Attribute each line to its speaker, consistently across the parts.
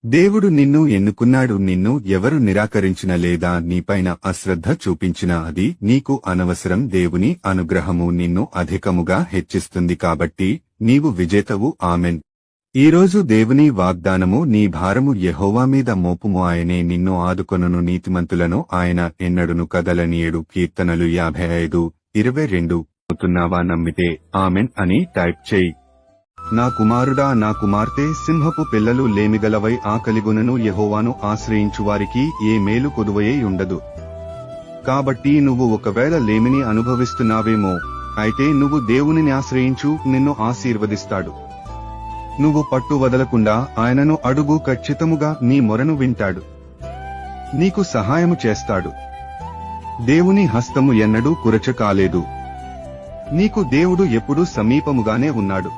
Speaker 1: దేవుడు నిన్ను ఎన్నుకున్నాడు. నిన్ను ఎవరు నిరాకరించిన లేదా నీపైన అశ్రద్ధ చూపించినా అది నీకు అనవసరం. దేవుని అనుగ్రహము నిన్ను అధికముగా హెచ్చిస్తుంది కాబట్టి నీవు విజేతవు. ఆమెన్. ఈరోజు దేవుని వాగ్దానము, నీ భారము యెహోవా మీద మోపుము, ఆయనే నిన్ను ఆదుకొనును, నీతిమంతులను ఆయన ఎన్నడును కదలనీయడు. కీర్తనలు 55:22. అవుతున్నావా? నమ్మితే ఆమెన్ అని టైప్ చేయి. నా కుమారుడా, నా కుమార్తె, సింహపు పిల్లలు లేమిగలవై ఆకలిగొనను. యెహోవాను ఆశ్రయించువారికి ఏ మేలు కొదువయే ఉండదు. కాబట్టి నువ్వు ఒకవేళ లేమిని అనుభవిస్తున్నావేమో, అయితే నువ్వు దేవునిని ఆశ్రయించు, నిన్ను ఆశీర్వదిస్తాడు. నువ్వు పట్టు వదలకుండా ఆయనను అడుగు, ఖచ్చితముగా నీ మొరను వింటాడు, నీకు సహాయము చేస్తాడు. దేవుని హస్తము ఎన్నడూ కురచ కాలేదు. నీకు దేవుడు ఎప్పుడూ సమీపముగానే ఉన్నాడు.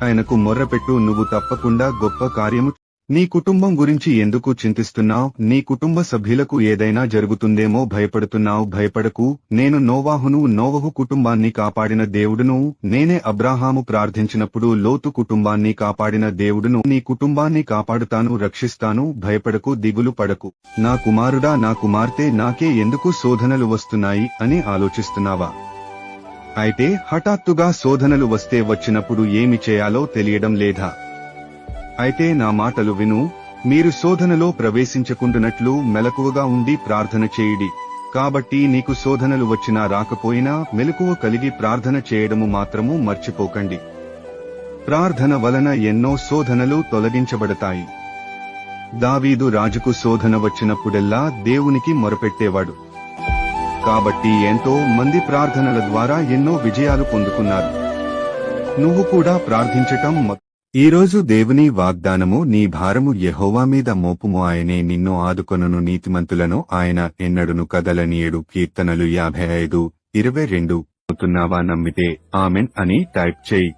Speaker 1: ఆయనకు మొర్రపెట్టు, నువ్వు తప్పకుండా గొప్ప కార్యము. నీ కుటుంబం గురించి ఎందుకు చింతిస్తున్నావు? నీ కుటుంబ సభ్యులకు ఏదైనా జరుగుతుందేమో భయపడుతున్నావు. భయపడకు, నేను నోవాహును. నోవహు కుటుంబాన్ని కాపాడిన దేవుడును. నేనే అబ్రాహాము ప్రార్థించినప్పుడు లోతు కుటుంబాన్ని కాపాడిన దేవుడును. నీ కుటుంబాన్ని కాపాడుతాను, రక్షిస్తాను. భయపడకు, దిగులు పడకు. నా కుమారుడా, నా కుమార్తె, నాకే ఎందుకు శోధనలు వస్తున్నాయి అని ఆలోచిస్తున్నావా? అయితే హఠాత్తుగా శోధనలు వస్తే వచ్చినప్పుడు ఏమి చేయాలో తెలియడం లేదా? అయితే నా మాటలు విను. మీరు శోధనలో ప్రవేశించకుండునట్లు మెలకువగా ఉండి ప్రార్థన చేయుడి. కాబట్టి నీకు శోధనలు వచ్చినా రాకపోయినా మెలకువ కలిగి ప్రార్థన చేయడము మాత్రము మర్చిపోకండి. ప్రార్థన వలన ఎన్నో శోధనలు తొలగించబడతాయి. దావీదు రాజుకు శోధన వచ్చినప్పుడెల్లా దేవునికి మొరపెట్టేవాడు. కాబట్టి ఎంతో మంది ప్రార్థనల ద్వారా ఎన్నో విజయాలు పొందుకున్నారు. నువ్వు కూడా ప్రార్థించటం. ఈరోజు దేవుని వాగ్దానము, నీ భారము యెహోవా మీద మోపుము, ఆయనే నిన్ను ఆదుకొనును, నీతిమంతులను ఆయన ఎన్నడును కదలనీయడు. కీర్తనలు 55:22. అవుతున్నావా? నమ్మితే ఆమెన్ అని టైప్ చేయి.